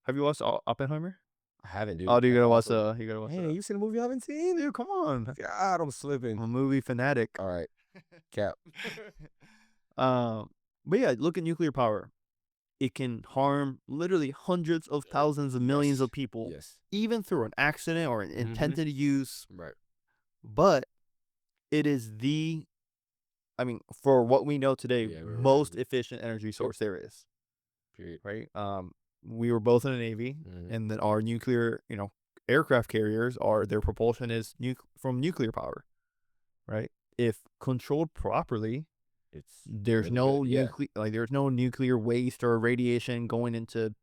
have you watched Oppenheimer? I haven't, dude. Oh, dude, you gotta watch Hey, you seen a movie I haven't seen? Dude, come on. God, I'm slipping. I'm a movie fanatic. All right. Cap. But yeah, look at nuclear power. It can harm literally hundreds of thousands of millions of people, even through an accident or an intended use. Right. But it is for what we know today, most efficient energy source there is. Period. Right. We were both in the Navy, and then our nuclear, aircraft carriers their propulsion is from nuclear power. Right. If controlled properly, there's no nuclear waste or radiation going into,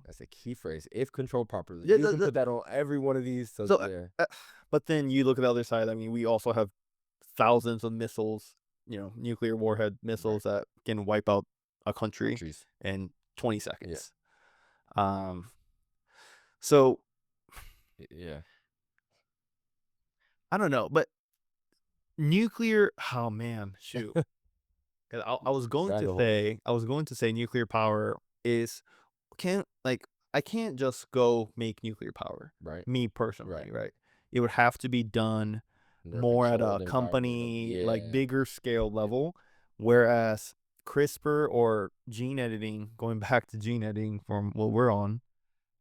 That's a key phrase. If controlled properly, you can put that on every one of these. But then you look at the other side. I mean, we also have thousands of missiles, nuclear warhead missiles that can wipe out a country in 20 seconds. So yeah, I don't know, but nuclear. Oh man, shoot. I was going to say nuclear power I can't just go make nuclear power. Right. Me personally, right? It would have to be done more at a company, like bigger scale level. Whereas CRISPR or gene editing, going back to gene editing from what we're on,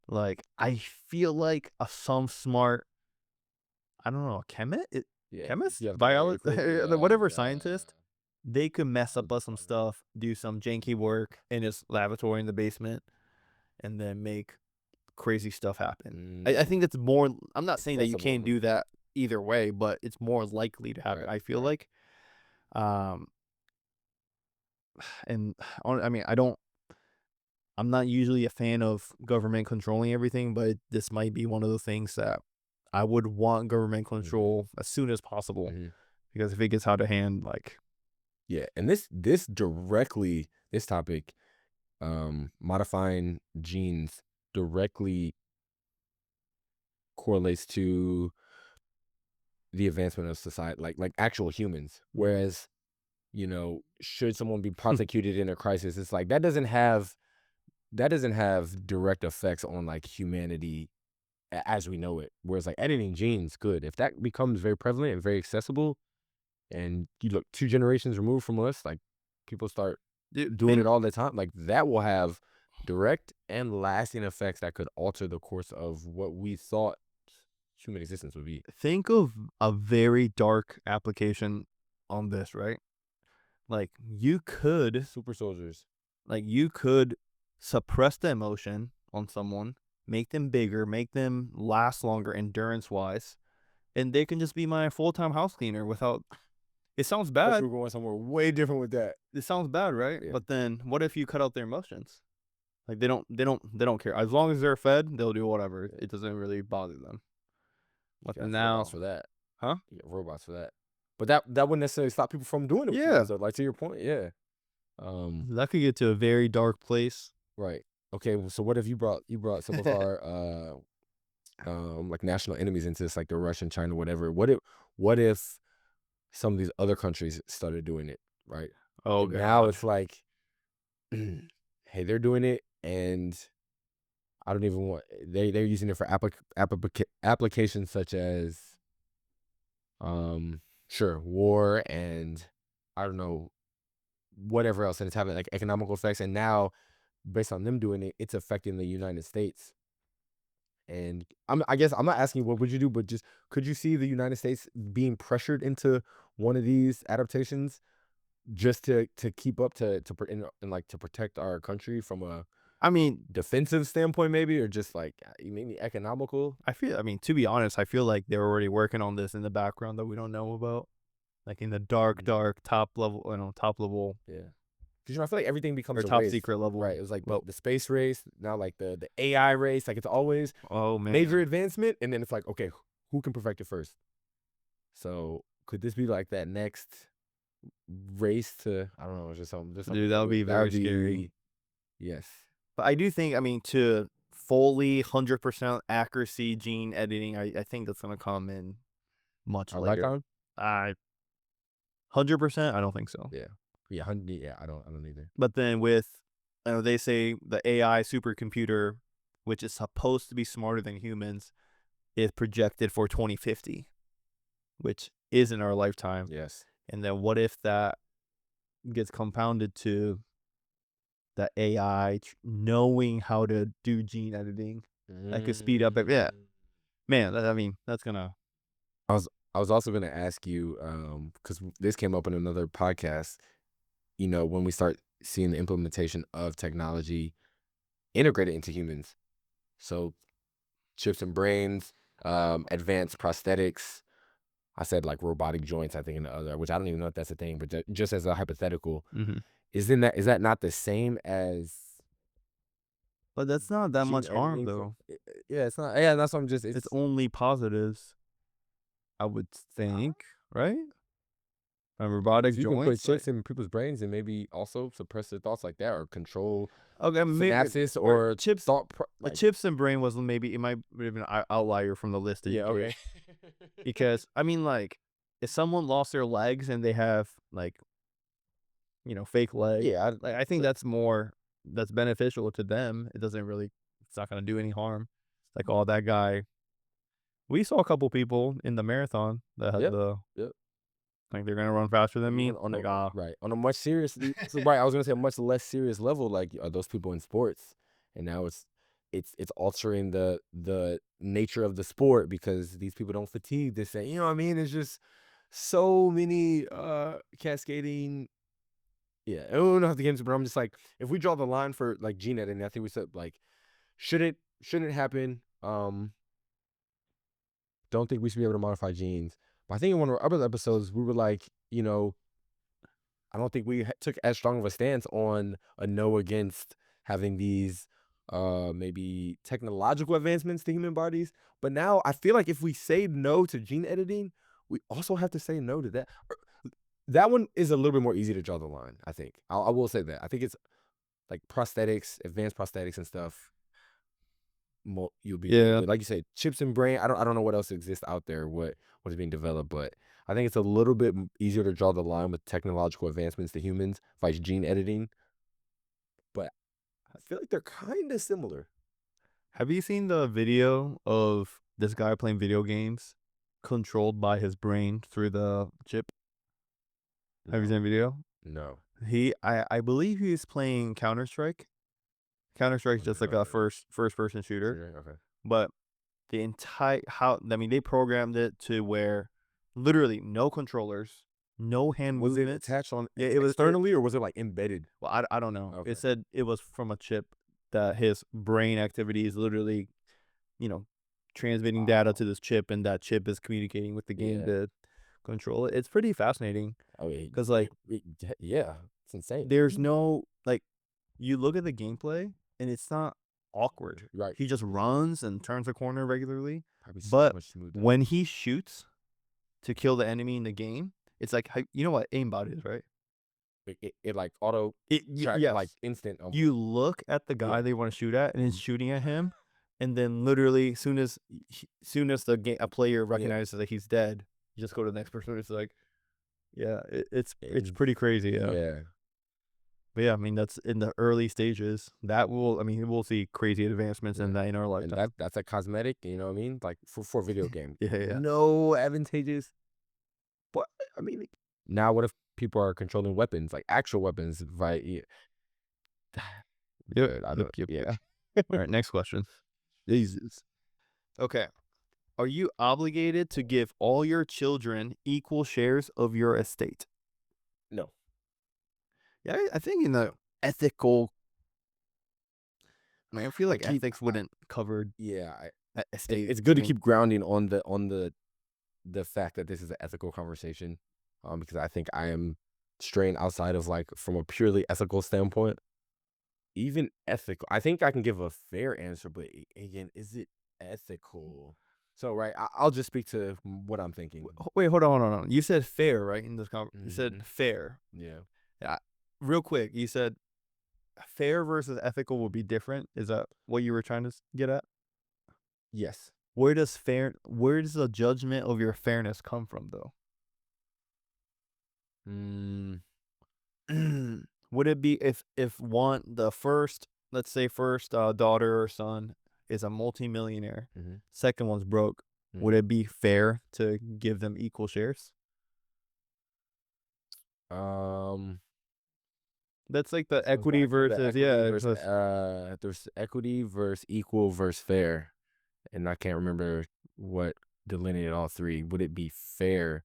like I feel like some smart, I don't know, chemist, biologist, whatever scientist, they could mess up some stuff, do some janky work in his laboratory in the basement, and then make crazy stuff happen. I think that's more. I'm not saying that you can't do that either way, but it's more likely to happen. I feel like, and I'm not usually a fan of government controlling everything, but this might be one of the things that I would want government control as soon as possible, because if it gets out of hand, like. Yeah, and this topic, modifying genes, directly correlates to the advancement of society, like actual humans. Whereas, should someone be prosecuted in a crisis, it's like that doesn't have direct effects on like humanity as we know it. Whereas like editing genes, good. If that becomes very prevalent and very accessible, and you look 2 generations removed from us, like people start Dude, doing it all the time. Like that will have direct and lasting effects that could alter the course of what we thought human existence would be. think of a very dark application on this, right? Like you could Super soldiers. suppress the emotion on someone, make them bigger, make them last longer endurance wise, and they can just be my full-time house cleaner without. It sounds bad. We're going somewhere way different with that. It sounds bad, right? Yeah. But then what if you cut out their emotions? Like they don't care. As long as they're fed, they'll do whatever. It doesn't really bother them. But now robots for that. Huh? You get robots for that. But that wouldn't necessarily stop people from doing it. Yeah. So like to your point, yeah. That could get to a very dark place. Right. Okay. So what if you brought some of our like national enemies into this, like the Russian, China, whatever? What if some of these other countries started doing it, right? Oh, and now it's like, hey, they're doing it, and I don't even want they're using it for applications such as sure, war and I don't know whatever else, and it's having like economical effects, and now based on them doing it, it's affecting the United States. And I guess I'm not asking you what would you do, but just could you see the United States being pressured into one of these adaptations just to keep up and like to protect our country from a defensive standpoint, maybe, or just like maybe economical? To be honest, I feel like they're already working on this in the background that we don't know about, like in the dark top level. Yeah. Because I feel like everything becomes or a top race. secret level. Right. It was like the space race, now like the AI race. Like it's always major advancement, and then it's like, okay, who can perfect it first? So could this be like that next race to, I don't know, just something. Dude, that would be very scary. Yes. But I do think, to fully 100% accuracy gene editing, I think that's gonna come in much later. Lifetime? 100%, I don't think so. Yeah. Yeah, 100. Yeah, I don't either. But then with, they say the AI supercomputer, which is supposed to be smarter than humans, is projected for 2050, which is in our lifetime. Yes. And then what if that gets compounded to the AI knowing how to do gene editing? That could speed up. Yeah, man. That's gonna. I was also gonna ask you, because this came up in another podcast. When we start seeing the implementation of technology integrated into humans, so chips and brains, advanced prosthetics. I said like robotic joints, I think, in the other, which I don't even know if that's a thing, but just as a hypothetical, is that not the same as? But that's not that much harm, though. Yeah, it's not. Yeah, that's what I'm just. It's only positives, I would think, right? Robotic you joints. can put chips in people's brains and maybe also suppress their thoughts like that, or control synapses or chips. Thought. Chips and brain was maybe it might have been an outlier from the list. Yeah. Okay. Because like, if someone lost their legs and they have like, fake legs. Yeah. I think that's beneficial to them. It's not gonna do any harm. Like, that guy. We saw a couple people in the marathon that had like they're gonna run faster than me. Right. On a much serious, right. I was gonna say a much less serious level. Like, are those people in sports, and now it's altering the nature of the sport because these people don't fatigue. This thing, you know what I mean? It's just so many cascading. Yeah, I don't know how the games, but I'm just like, if we draw the line for like gene editing, I think we said like, shouldn't happen. Don't think we should be able to modify genes. But I think in one of our other episodes, we were like, I don't think we took as strong of a stance on a no against having these maybe technological advancements to human bodies. But now I feel like if we say no to gene editing, we also have to say no to that. That one is a little bit more easy to draw the line, I think. I will say that. I think it's like prosthetics, advanced prosthetics and stuff. You'll be like you said, chips and brain. I don't know what else exists out there, what is being developed, but I think it's a little bit easier to draw the line with technological advancements to humans, like gene editing. But I feel like they're kind of similar. Have you seen the video of this guy playing video games controlled by his brain through the chip? Have you seen a video? No. I believe he's playing Counter-Strike. Counter-Strike's just like a first person shooter. Okay. But the entire they programmed it to where literally no controllers, no hand Was it movements. attached on It was externally, or was it like embedded? Well, I don't know. Okay. It said it was from a chip that his brain activity is literally, transmitting data to this chip, and that chip is communicating with the game to control it. It's pretty fascinating. Oh yeah, because yeah, it's insane. there's no you look at the gameplay and it's not awkward. Right. He just runs and turns a corner regularly. Probably so But much smoother. when he shoots to kill the enemy in the game, it's like, you know what aimbot is, right? It like auto track, yes. like instant. You look at the guy they want to shoot at, and it's shooting at him, and then literally soon as a player recognizes that he's dead, you just go to the next person. It's like, it's pretty crazy. Yeah. But yeah, I mean, that's in the early stages. We'll see crazy advancements in that in our lifetime. And that's a cosmetic, you know what I mean? Like for video game. Yeah. No advantageous. But I mean, now what if people are controlling weapons, like actual weapons? Yeah. All right, next question. Jesus. Okay. Are you obligated to give all your children equal shares of your estate? No. Yeah, I think in the ethical, I feel like ethics wouldn't cover. Yeah, estate. it's good to keep grounding on the fact that this is an ethical conversation, because I think I am straying outside of from a purely ethical standpoint. Even ethical, I think I can give a fair answer, but again, is it ethical? So right, I'll just speak to what I'm thinking. Wait, hold on. You said fair, right? In this conversation, you said fair. Yeah. Real quick, you said fair versus ethical will be different. Is that what you were trying to get at? Yes. Where does the judgment of your fairness come from, though? Would it be if let's say first daughter or son is a multimillionaire, second one's broke, would it be fair to give them equal shares? That's like the equity versus there's equity versus equal versus fair, and I can't remember what delineated all three. Would it be fair?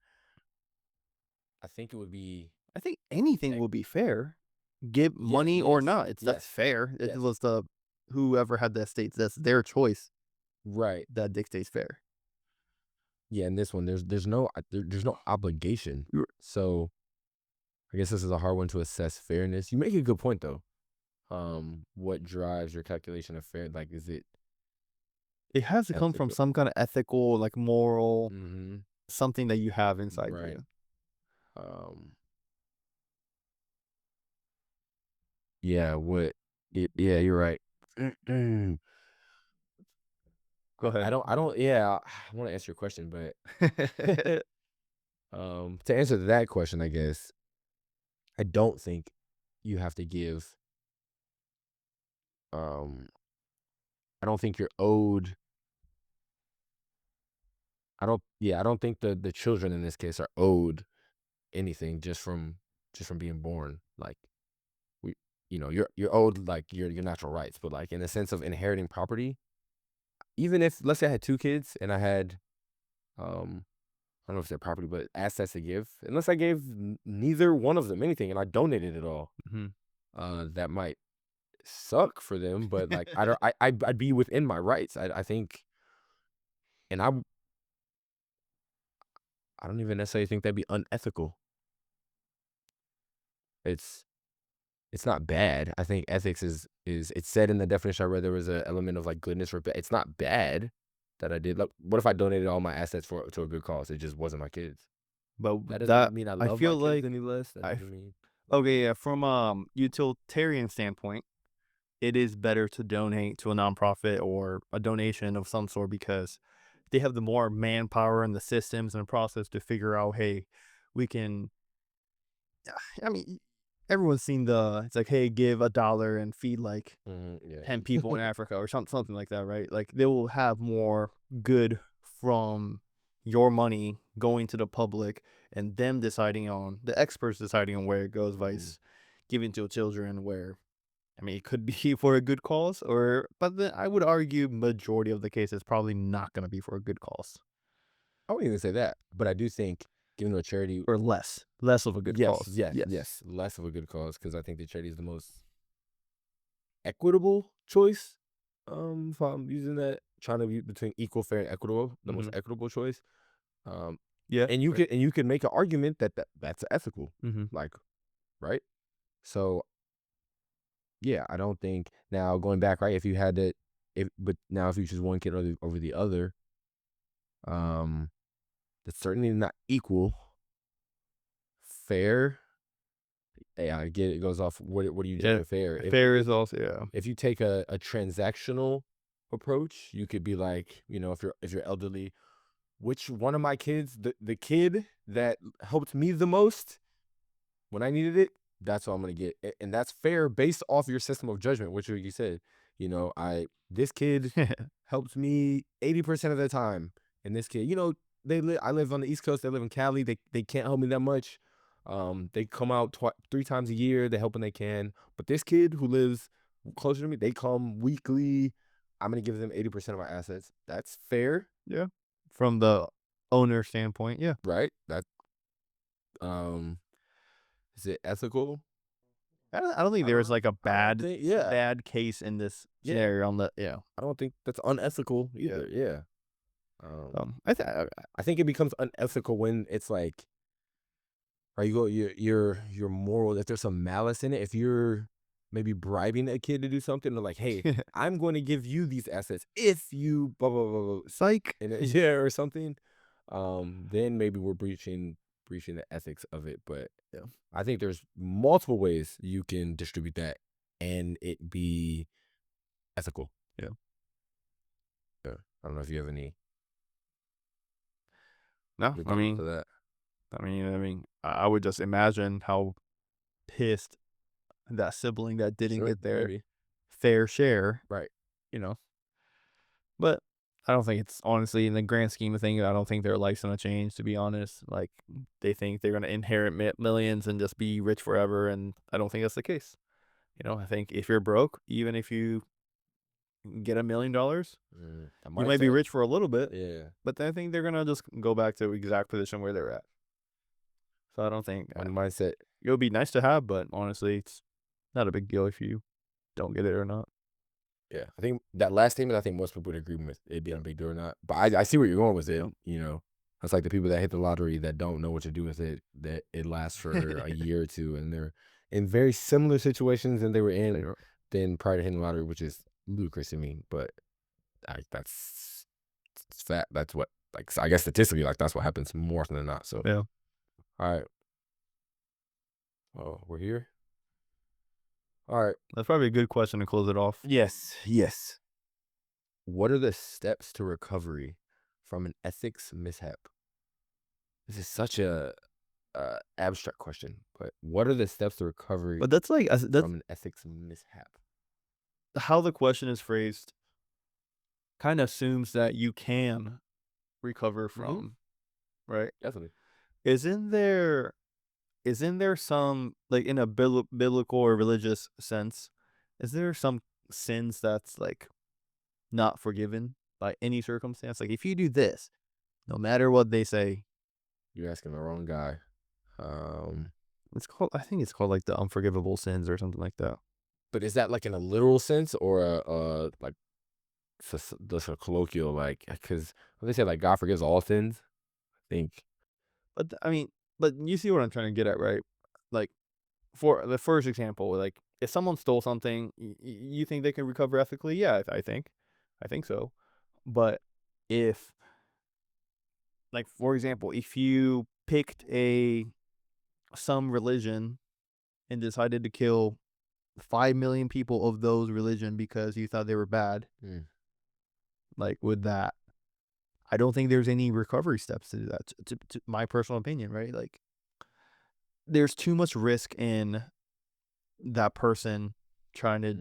I think it would be. I think anything will be fair. Give money or not, that's fair. It was whoever had the estates, that's their choice, right? That dictates fair. Yeah, in this one, there's no obligation. So, I guess this is a hard one to assess fairness. You make a good point though. What drives your calculation of fair? Like, is it? It has to come from some kind of ethical, moral, something that you have inside you. Yeah. Yeah, you're right. Go ahead. I don't. Yeah, I want to answer your question, but to answer that question, I guess I don't think you have to give. I don't think you're owed. I don't think the children in this case are owed anything just from being born. Like, you're owed your natural rights, but in the sense of inheriting property, even if, let's say I had two kids and I had I don't know if it's their property, but assets to give, unless I gave neither one of them anything and I donated it all, that might suck for them, but I'd be within my rights. I think, and I don't even necessarily think that'd be unethical. It's not bad. I think ethics is it's said in the definition I read, there was an element of goodness or bad. It's not bad that I did. What if I donated all my assets to a good cause? It just wasn't my kids. But that doesn't mean I love feel my kids any less. That doesn't mean. Okay, yeah. From utilitarian standpoint, it is better to donate to a nonprofit or a donation of some sort because they have the more manpower and the systems and process to figure out, hey, we can. I mean, everyone's seen it's like, hey, give $1 and feed 10 people in Africa or something like that, right? They will have more good from your money going to the public and them deciding on the experts deciding on where it goes, vice giving to children where, I mean, it could be for a good cause, but then I would argue majority of the cases probably not going to be for a good cause I wouldn't even say that, but I do think giving to a charity, or less of a good cause. yes, less of a good cause, because I think the charity is the most equitable choice. If I'm using that, trying to be between equal, fair, and equitable, the most equitable choice. Yeah, and you can make an argument that's ethical, like, right? So yeah, I don't think, now going back, right, if you had to, but now if you choose one kid over the other, that's certainly not equal. Fair, yeah, I get it. It goes off what do you do for fair? Fair is also If you take a transactional approach, you could be like, if you're elderly, which one of my kids, the kid that helped me the most when I needed it, that's what I'm gonna get, and that's fair based off your system of judgment, which you said. This kid helps me 80% of the time, and this kid, I live on the East Coast, they live in Cali, they can't help me that much. They come out 3 times a year, they help when they can, but this kid who lives closer to me, they come weekly. I'm gonna give them 80% of my assets. That's fair. Yeah, from the owner standpoint, yeah, Right? That is it ethical? I don't think there is like a bad case in this scenario. I don't think that's unethical either. Yeah. I think it becomes unethical when it's like, right, your moral, if there's some malice in it, if you're maybe bribing a kid to do something, they're like, hey, I'm going to give you these assets if you blah blah blah, blah. Psych. Or something. Then maybe we're breaching the ethics of it. But I think there's multiple ways you can distribute that and it be ethical. Yeah. I don't know if you have any. No, I mean, to that. I would just imagine how pissed that sibling that didn't get their fair share. Right. But I don't think it's, honestly, in the grand scheme of things, I don't think their life's going to change, to be honest. Like, they think they're going to inherit millions and just be rich forever, and I don't think that's the case. I think if you're broke, even if you get $1 million, you might be rich for a little bit. Yeah. But I think they're going to just go back to the exact position where they're at. So I don't think mindset. It would be nice to have, but honestly, it's not a big deal if you don't get it or not. Yeah, I think that last statement, I think most people would agree with it being a big deal or not. But I see where you're going with it. It's like the people that hit the lottery that don't know what to do with it, that it lasts for a year or two, and they're in very similar situations than they were in than prior to hitting the lottery, which is ludicrous to me. But that's fat. That's what, like, I guess statistically, like, that's what happens more often than not. So yeah. All right. Oh, we're here. All right. That's probably a good question to close it off. Yes. What are the steps to recovery from an ethics mishap? This is such a abstract question, but what are the steps to recovery? But that's like from an ethics mishap. How the question is phrased kind of assumes that you can recover from, right? Definitely. Isn't there some, like, in a biblical or religious sense, is there some sins that's like not forgiven by any circumstance? Like, if you do this, no matter what they say, you're asking the wrong guy. I think it's called like the unforgivable sins or something like that. But is that like in a literal sense or like just a colloquial, like, because when they say like God forgives all sins, I think. But but you see what I'm trying to get at, right? Like, for the first example, like, if someone stole something, you think they can recover ethically? Yeah, I think so. But if, like, for example, if you picked some religion and decided to kill 5 million people of those religion because you thought they were bad, like, with that, I don't think there's any recovery steps to do that. To my personal opinion, right? Like, there's too much risk in that person trying to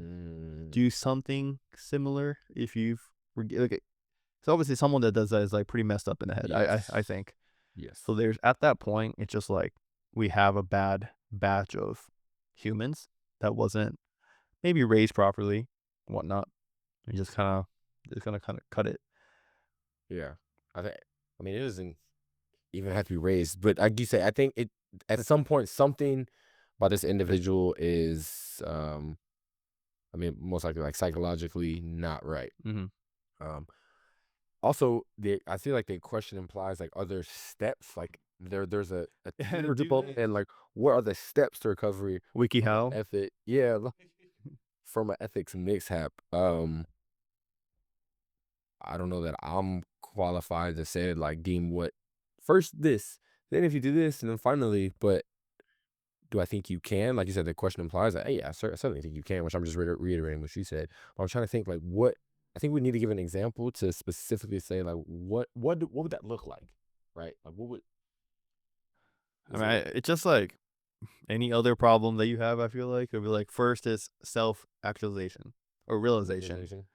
do something similar. If you've, like, it's obviously someone that does that is like pretty messed up in the head. Yes. I think. Yes. So there's at that point, it's just like we have a bad batch of humans that wasn't maybe raised properly, whatnot. And just kind of cut it. Yeah. I mean, it doesn't even have to be raised, but like you say, I think it at some point something about this individual is, I mean, most likely like psychologically not right. Mm-hmm. Also, I feel like the question implies like other steps, like there's a tier development, and like what are the steps to recovery Wiki from an how? ethic? Yeah, from an ethics mishap. I don't know that I'm qualified to say like deem what first this, then if you do this, and then finally, but do I think you can? Like you said, the question implies that, hey, yeah, I certainly think you can, which I'm just reiterating what she said. But I'm trying to think like what I think we need to give an example to specifically say like what would that look like, right? Like what would I mean, it's just like any other problem that you have. I feel like it'll be like first is self-actualization or realization.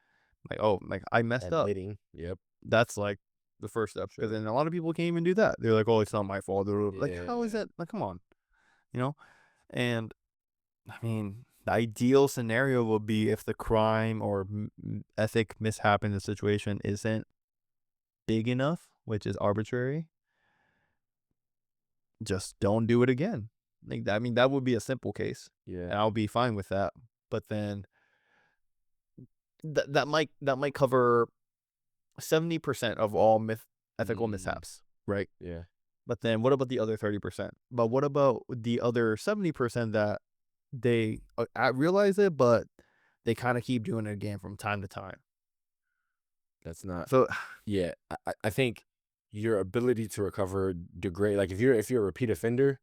Like, oh, like I messed up. admitting, yep, That's like the first step. Because then a lot of people can't even do that. They're like, oh, it's not my fault. Like, how is that? Like, come on, you know? And I mean, the ideal scenario would be if the crime or ethic mishap in the situation isn't big enough, which is arbitrary. Just don't do it again. Like, I mean, that would be a simple case. yeah, And I'll be fine with that. But then that might cover 70% of all ethical mishaps, right? yeah. But then what about the other 30%? But what about the other 70% that they realize it, but they kind of keep doing it again from time to time? That's not. So Yeah, I think your ability to recover degrade. Like if you're a repeat offender,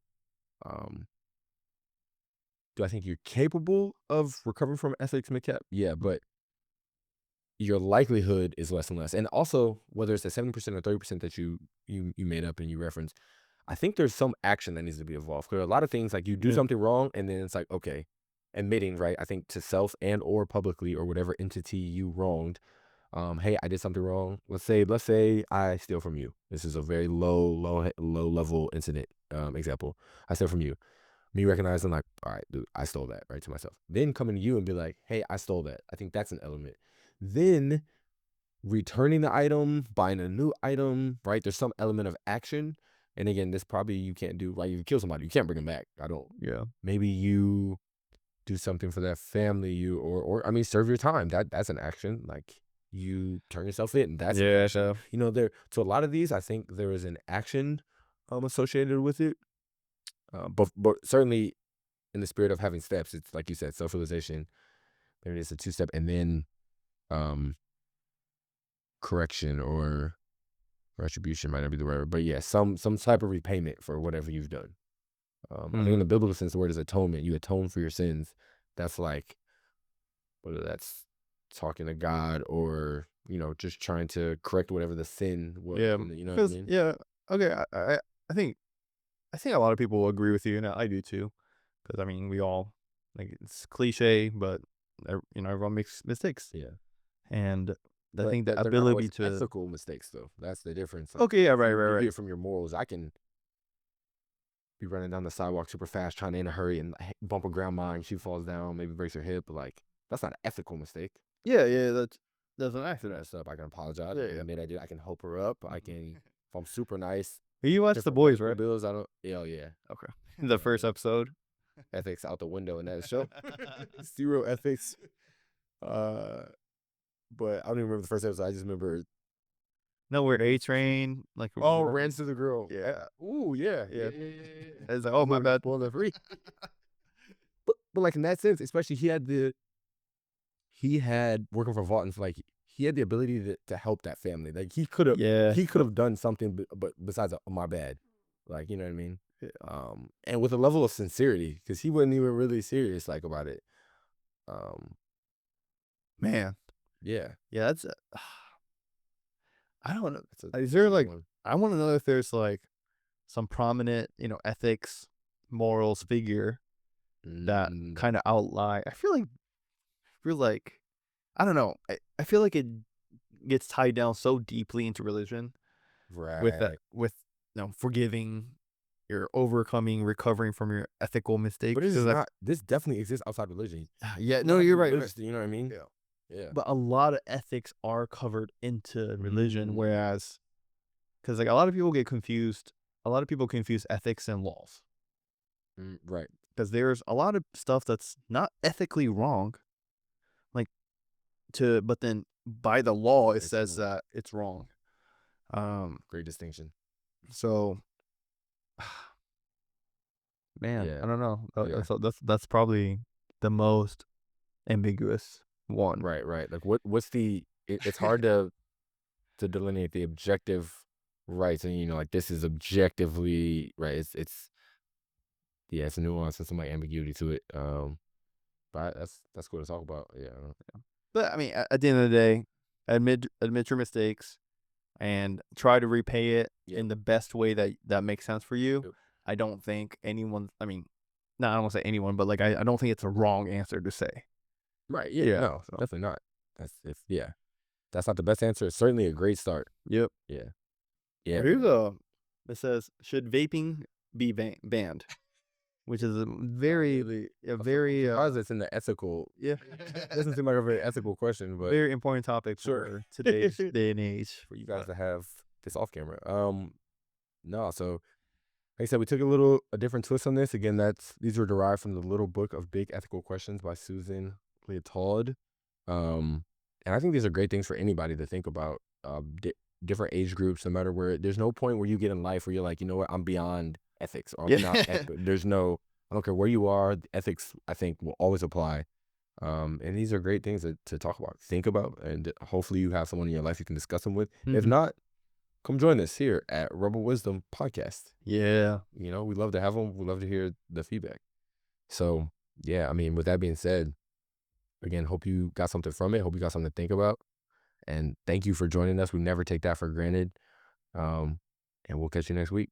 do I think you're capable of recovering from ethics mishap? Yeah, but your likelihood is less and less. And also, whether it's the 70% or 30% that you made up and you reference, I think there's some action that needs to be involved. There are a lot of things like you do something wrong, and then it's like, okay, admitting, right? I think to self and or publicly or whatever entity you wronged. Hey, I did something wrong. Let's say I steal from you. This is a very low level incident example. I steal from you. Me recognizing like, all right, dude, I stole that, right, to myself. Then coming to you and be like, hey, I stole that. I think that's an element. Then returning the item, buying a new item, right? There's some element of action. And again, this probably you can't do, right? You kill somebody, you can't bring them back. Maybe you do something for that family, or I mean, serve your time. That's an action. Like you turn yourself in. That's an action. You know, so a lot of these, I think there is an action associated with it. But certainly in the spirit of having steps, it's like you said, self-realization. Maybe it's a 2-step, and then correction or retribution might not be the word, but yeah, some type of repayment for whatever you've done. I think in the biblical sense, the word is atonement. You atone for your sins. That's like, whether that's talking to God or, you know, just trying to correct whatever the sin was. yeah, You know what I mean? yeah, okay. I think a lot of people will agree with you, and I do too. Because I mean, we all like it's cliche, but everyone makes mistakes. Yeah. And I think They're the not ability always to ethical mistakes, though. That's the difference. Like, okay, yeah, right, you do right. it from your morals. I can be running down the sidewalk super fast, trying to in a hurry and bump a grandma and she falls down, maybe breaks her hip. But like, that's not an ethical mistake. Yeah, that's an accident. Messed up. I can apologize. Yeah, I can admit I did. I can help her up. I can, if I'm super nice. You watched The different Boys, medical right? bills, I don't. Yeah, yeah. Okay. The first episode. Ethics out the window in that show. Zero ethics. But I don't even remember the first episode. I just remember. No, where A-Train like Ran to the girl. Yeah. Ooh, yeah. It's like, oh my bad. Spoiler free. But like in that sense, especially he had working for Vaughtons, like he had the ability to help that family. Like he could have done something, but besides my bad, like, you know what I mean. Yeah. And with a level of sincerity, because he wasn't even really serious like about it. Man. Yeah. That's I don't know. Is there like I want to know if there's like some prominent, ethics, morals figure that kind of outline. I feel like I don't know. I feel like it gets tied down so deeply into religion, right, with forgiving, you're overcoming, recovering from your ethical mistakes. But it's 'Cause not. This definitely exists outside religion. yeah, no, you're right. You know what I mean? Yeah. Yeah. But a lot of ethics are covered into religion, Mm. whereas, because like a lot of people get confused. A lot of people confuse ethics and laws, Right. because there's a lot of stuff that's not ethically wrong, like but then by the law it It's says wrong. that it's wrong. Great distinction. So, man, Yeah. I don't know. Yeah. So that's probably the most ambiguous one. Right. Like what's the? It's hard to delineate the objective rights, and like this is objectively right. It's yeah, it's a nuance and some like ambiguity to it. But that's cool to talk about. Yeah. But I mean, at the end of the day, admit your mistakes and try to repay it in the best way that makes sense for you. Yep. I don't think anyone. I mean, no, I don't want to say anyone, but like I don't think it's a wrong answer to say. Right. Yeah. Yeah, No, so. definitely not. That's not the best answer. It's certainly a great start. Yep. Yeah. Here's it says, should vaping be banned? Which is a very Surprised it's in the ethical. yeah, Doesn't seem like a very ethical question, but very important topic Sure. for today's day and age. for you guys to have this off camera. No, so like I said, we took a different twist on this. Again, these were derived from the Little Book of Big Ethical Questions by Susan LeTauld. And I think these are great things for anybody to think about. Different age groups, no matter where. There's no point where you get in life where you're like, you know what, I'm beyond ethics, or I'm not ethical. I don't care where you are. Ethics, I think, will always apply. And these are great things to talk about, think about, and hopefully you have someone in your life you can discuss them with. If Mhm. not, come join us here at Rebel Wisdom Podcast. Yeah. We love to have them. We love to hear the feedback. So yeah, I mean, with that being said, again, hope you got something from it. Hope you got something to think about. And thank you for joining us. We never take that for granted. And we'll catch you next week.